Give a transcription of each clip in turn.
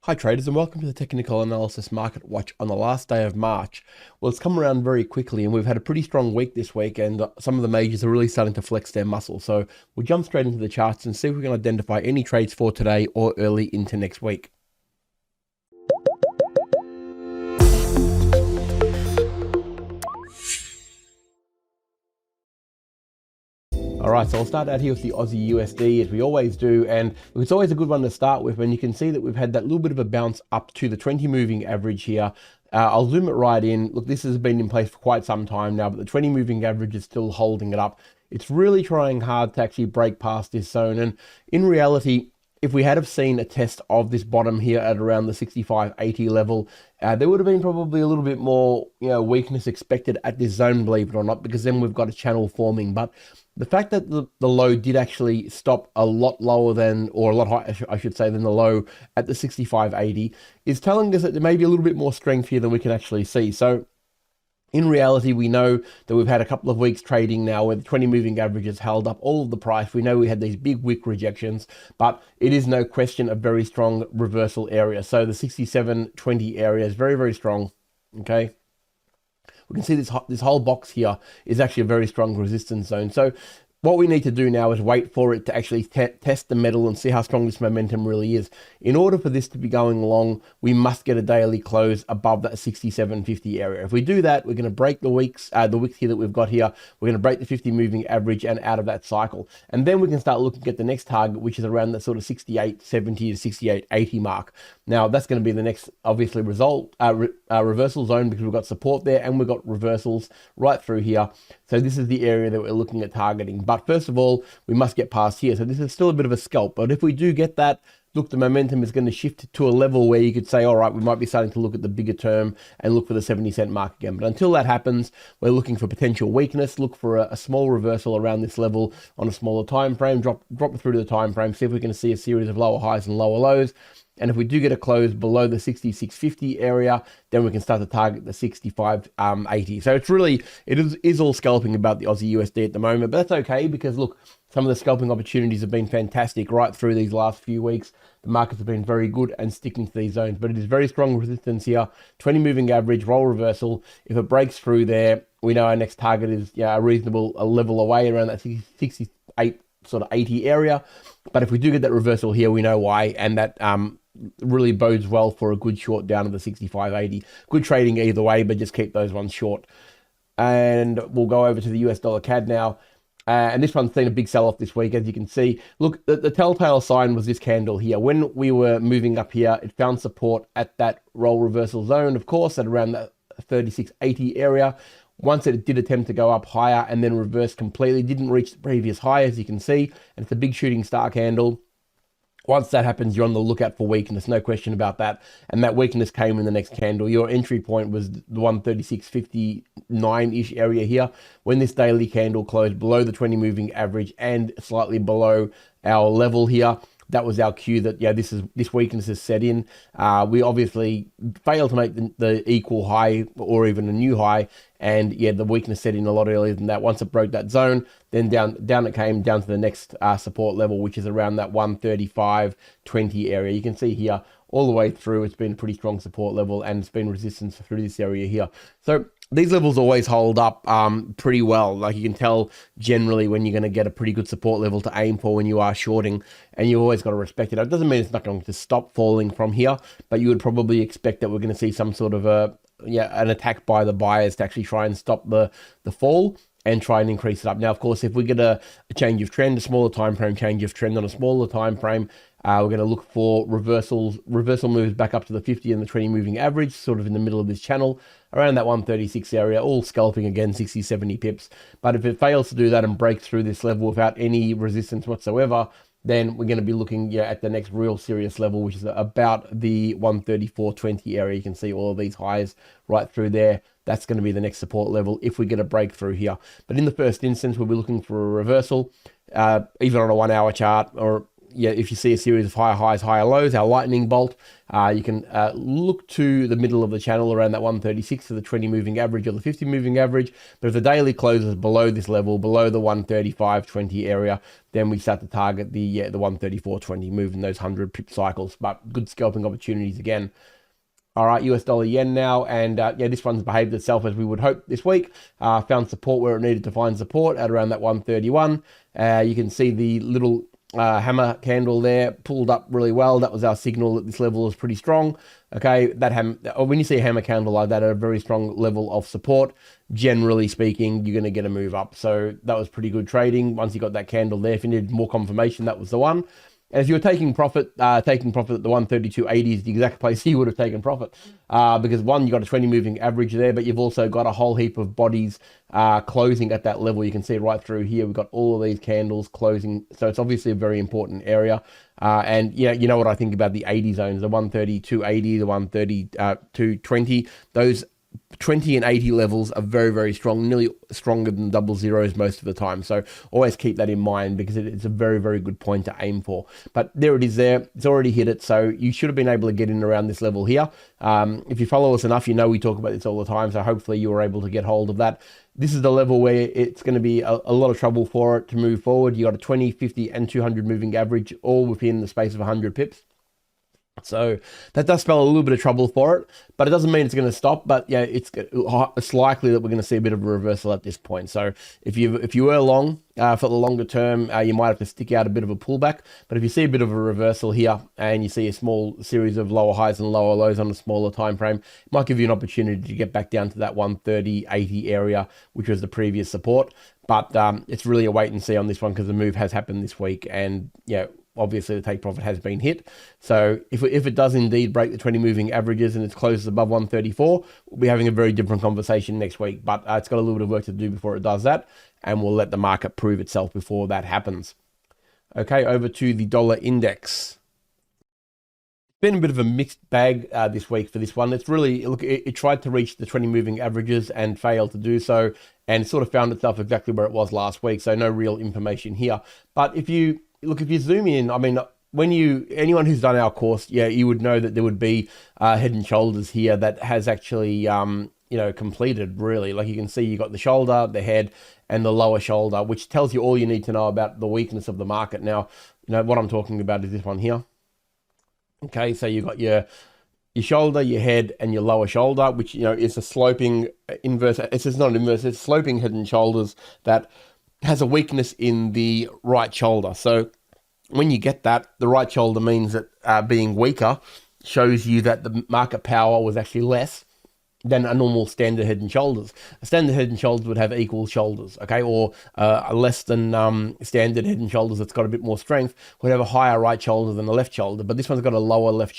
Hi traders and welcome to the Technical Analysis Market Watch on the last day of March. Well, it's come around very quickly and we've had a pretty strong week this week and some of the majors are really starting to flex their muscle. So we'll jump straight into the charts and see if we can identify any trades for today or early into next week. All right, so I'll start out here with the Aussie USD as we always do, and it's always a good one to start with. And you can see that we've had that little bit of a bounce up to the 20 moving average here. I'll zoom it right in. Look, this has been in place for quite some time now, but the 20 moving average is still holding it up. It's really trying hard to actually break past this zone, and in reality, if we had have seen a test of this bottom here at around the 65.80 level, there would have been probably a little bit more, weakness expected at this zone, believe it or not, because then we've got a channel forming. But the fact that the low did actually stop a lot lower than, or a lot higher, I should say, than the low at the 65.80 is telling us that there may be a little bit more strength here than we can actually see. So in reality, we know that we've had a couple of weeks trading now where the 20 moving average has held up all of the price. We know we had these big wick rejections, but it is no question a very strong reversal area. So the 67.20 area is very, very strong. Okay. We can see this whole box here is actually a very strong resistance zone. So what we need to do now is wait for it to actually test the metal and see how strong this momentum really is. In order for this to be going long, we must get a daily close above that 67.50 area. If we do that, we're going to break the wicks here that we've got here. We're going to break the 50 moving average and out of that cycle. And then we can start looking at the next target, which is around the sort of 68.70 to 68.80 mark. Now, that's going to be the next, obviously, reversal zone, because we've got support there and we've got reversals right through here. So this is the area that we're looking at targeting. But first of all, we must get past here. So this is still a bit of a scalp. But if we do get that, look, the momentum is going to shift to a level where you could say, all right, we might be starting to look at the bigger term and look for the 70-cent mark again. But until that happens, we're looking for potential weakness. Look for a small reversal around this level on a smaller time frame. Drop it through to the time frame. See if we can see a series of lower highs and lower lows. And if we do get a close below the 66.50 area, then we can start to target the 65.80. So it is all scalping about the Aussie USD at the moment, but that's okay, because look, some of the scalping opportunities have been fantastic right through these last few weeks. The markets have been very good and sticking to these zones, but it is very strong resistance here. 20 moving average, roll reversal. If it breaks through there, we know our next target is a reasonable level away around that 68 sort of 80 area. But if we do get that reversal here, we know why, and that really bodes well for a good short down to the 65.80. Good trading either way, but just keep those ones short. And we'll go over to the US dollar CAD now. And this one's seen a big sell-off this week, as you can see. Look, the telltale sign was this candle here. When we were moving up here, it found support at that roll reversal zone, of course, at around that 36.80 area. Once it did attempt to go up higher and then reverse completely, didn't reach the previous high, as you can see. And it's a big shooting star candle. Once that happens, you're on the lookout for weakness, no question about that. And that weakness came in the next candle. Your entry point was the 136.59-ish area here. When this daily candle closed below the 20 moving average and slightly below our level here, that was our cue that, this weakness is set in. We obviously failed to make the equal high or even a new high. And the weakness set in a lot earlier than that. Once it broke that zone, then down it came down to the next support level, which is around that 135.20 area. You can see here all the way through, it's been a pretty strong support level and it's been resistance through this area here. So these levels always hold up pretty well. Like, you can tell generally when you're going to get a pretty good support level to aim for when you are shorting, and you always got to respect it. It doesn't mean it's not going to stop falling from here, but you would probably expect that we're going to see some sort of an attack by the buyers to actually try and stop the fall and try and increase it up. Now, of course, if we get a change of trend, a smaller time frame change of trend on a smaller time frame, we're going to look for reversal moves back up to the 50 and the 20 moving average, sort of in the middle of this channel, around that 136 area, all scalping again, 60, 70 pips. But if it fails to do that and break through this level without any resistance whatsoever, then we're going to be looking at the next real serious level, which is about the 134.20 area. You can see all of these highs right through there. That's going to be the next support level if we get a breakthrough here. But in the first instance, we'll be looking for a reversal, either on a 1 hour chart or yeah, if you see a series of higher highs, higher lows, our lightning bolt, you can look to the middle of the channel around that 136 to the 20 moving average or the 50 moving average. But if the daily closes below this level, below the 135.20 area, then we start to target the 134.20, moving those 100 pip cycles. But good scalping opportunities again. All right, US dollar yen now, and yeah, this one's behaved itself as we would hope this week. Found support where it needed to find support at around that 131. You can see the little hammer candle there pulled up really well. That was our signal that this level is pretty strong. Okay, when you see a hammer candle like that at a very strong level of support, generally speaking, you're going to get a move up. So that was pretty good trading. Once you got that candle there, if you needed more confirmation, that was the one. As you're taking profit at the 132.80 is the exact place you would have taken profit. Because one, you got a 20 moving average there, but you've also got a whole heap of bodies closing at that level. You can see right through here, we've got all of these candles closing. So it's obviously a very important area. And yeah, you know what I think about the 80 zones, the 132.80, the 132.20, those 20 and 80 levels are very, very strong, nearly stronger than double zeros most of the time. So always keep that in mind because it's a very, very good point to aim for. But there it is there. It's already hit it. So you should have been able to get in around this level here. If you follow us enough, you know we talk about this all the time. So hopefully you were able to get hold of that. This is the level where it's going to be a lot of trouble for it to move forward. You got a 20, 50 and 200 moving average all within the space of 100 pips. So that does spell a little bit of trouble for it, but it doesn't mean it's going to stop. But yeah, it's likely that we're going to see a bit of a reversal at this point. So if you were long for the longer term, you might have to stick out a bit of a pullback. But if you see a bit of a reversal here and you see a small series of lower highs and lower lows on a smaller time frame, it might give you an opportunity to get back down to that 130.80 area, which was the previous support. But it's really a wait and see on this one because the move has happened this week, and yeah, obviously the take profit has been hit. So if it does indeed break the 20 moving averages and it closes above 134, we'll be having a very different conversation next week. But it's got a little bit of work to do before it does that, and we'll let the market prove itself before that happens. Okay, over to the dollar index. It's been a bit of a mixed bag this week for this one. It's really, look, it tried to reach the 20 moving averages and failed to do so, and it sort of found itself exactly where it was last week. So no real information here. But if you zoom in, I mean, anyone who's done our course, yeah, you would know that there would be head and shoulders here that has actually, completed really. Like you can see, you got the shoulder, the head, and the lower shoulder, which tells you all you need to know about the weakness of the market. Now, what I'm talking about is this one here. Okay, so you got your shoulder, your head, and your lower shoulder, which is a sloping inverse. It's not an inverse. It's sloping head and shoulders that has a weakness in the right shoulder. So when you get that, the right shoulder means that being weaker shows you that the market power was actually less than a normal standard head and shoulders. A standard head and shoulders would have equal shoulders, okay, or a less than standard head and shoulders that's got a bit more strength would have a higher right shoulder than the left shoulder, but this one's got a lower right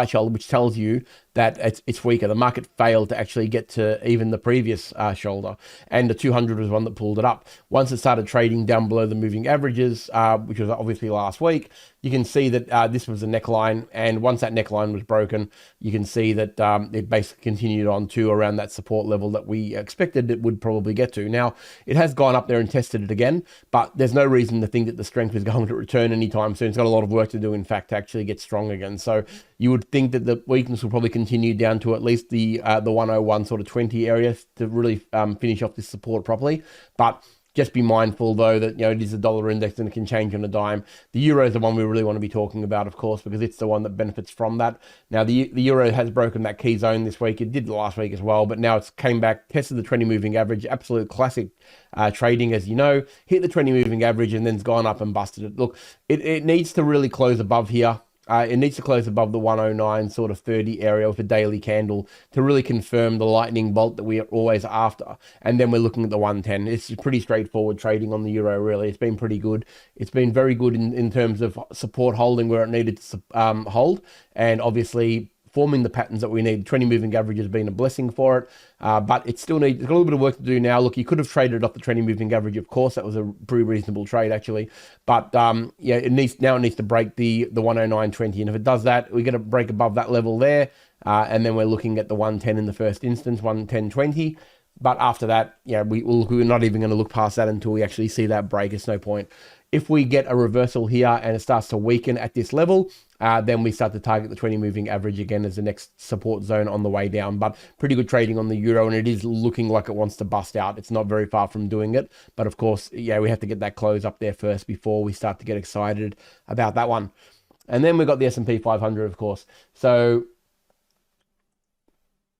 shoulder, which tells you that it's weaker. The market failed to actually get to even the previous shoulder, and the 200 was one that pulled it up. Once it started trading down below the moving averages, which was obviously last week, you can see that this was a neckline, and once that neckline was broken, you can see that it basically continued on to around that support level that we expected it would probably get to. Now, it has gone up there and tested it again, but there's no reason to think that the strength is going to return anytime soon. It's got a lot of work to do, in fact, to actually get strong again. So you would think that the weakness will probably continue down to at least the 101 sort of 20 area to really finish off this support properly. But just be mindful, though, that it is a dollar index and it can change on a dime. The euro is the one we really want to be talking about, of course, because it's the one that benefits from that. Now, the euro has broken that key zone this week. It did last week as well, but now it's came back, tested the 20 moving average, absolute classic trading, as you know, hit the 20 moving average and then's gone up and busted it. Look, it needs to really close above here. It needs to close above the 109 sort of 30 area with a daily candle to really confirm the lightning bolt that we are always after. And then we're looking at the 110. It's pretty straightforward trading on the euro, really. It's been pretty good. It's been very good in terms of support holding where it needed to hold. And obviously forming the patterns that we need. The 20 moving average has been a blessing for it, but it's got a little bit of work to do now. Look, you could have traded off the 20 moving average, of course. That was a pretty reasonable trade, actually. But yeah, it needs to break the 109.20, and if it does that, we're going to break above that level there, and then we're looking at the 110 in the first instance, 110.20. But after that, yeah, we're not even going to look past that until we actually see that break. It's no point. If we get a reversal here and it starts to weaken at this level, then we start to target the 20 moving average again as the next support zone on the way down. But pretty good trading on the euro, and it is looking like it wants to bust out. It's not very far from doing it, but of course, yeah, we have to get that close up there first before we start to get excited about that one. And then we've got the S&P 500, of course. So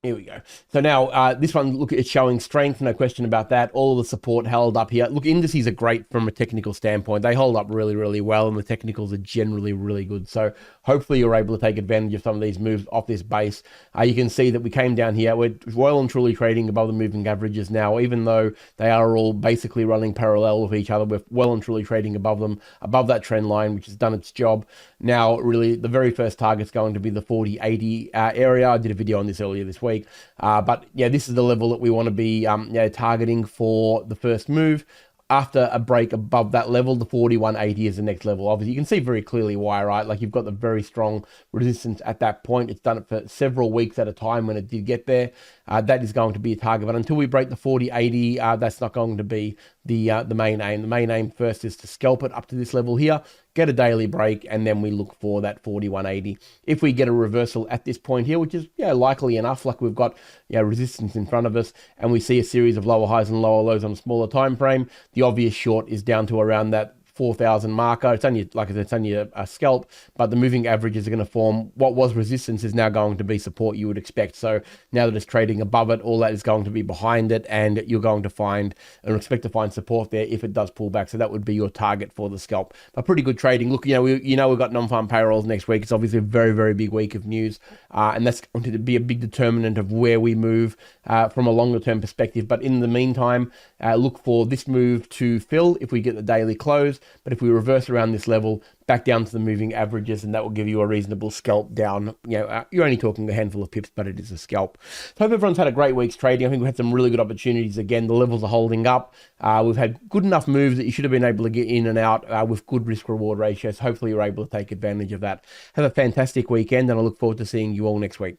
here we go. So now this one, look, it's showing strength, no question about that. All of the support held up here. Look, indices are great from a technical standpoint. They hold up really, really well, and the technicals are generally really good. So hopefully you're able to take advantage of some of these moves off this base. You can see that we came down here. We're well and truly trading above the moving averages now, even though they are all basically running parallel with each other. We're well and truly trading above them, above that trend line, which has done its job. Now, really, the very first target's going to be the 40-80 area. I did a video on this earlier this week. But yeah, this is the level that we want to be targeting for the first move. After a break above that level, the 41.80 is the next level. Obviously, you can see very clearly why, right? Like, you've got the very strong resistance at that point. It's done it for several weeks at a time when it did get there. That is going to be a target. But until we break the 40.80, that's not going to be the main aim. The main aim first is to scalp it up to this level here, get a daily break, and then we look for that 41.80. If we get a reversal at this point here, which is likely enough, like we've got resistance in front of us, and we see a series of lower highs and lower lows on a smaller time frame, the obvious short is down to around that 4,000 marker. It's only, like I said, it's only a scalp, but the moving averages are going to form what was resistance is now going to be support, you would expect. So now that it's trading above it, all that is going to be behind it, and you're going to find and expect to find support there if it does pull back. So that would be your target for the scalp. But pretty good trading. Look, we've got non-farm payrolls next week. It's obviously a very, very big week of news, and that's going to be a big determinant of where we move from a longer term perspective. But in the meantime, look for this move to fill if we get the daily close. But if we reverse around this level, back down to the moving averages, and that will give you a reasonable scalp down. You're only talking a handful of pips, but it is a scalp. So I hope everyone's had a great week's trading. I think we had some really good opportunities. Again, the levels are holding up. We've had good enough moves that you should have been able to get in and out with good risk-reward ratios. Hopefully you're able to take advantage of that. Have a fantastic weekend, and I look forward to seeing you all next week.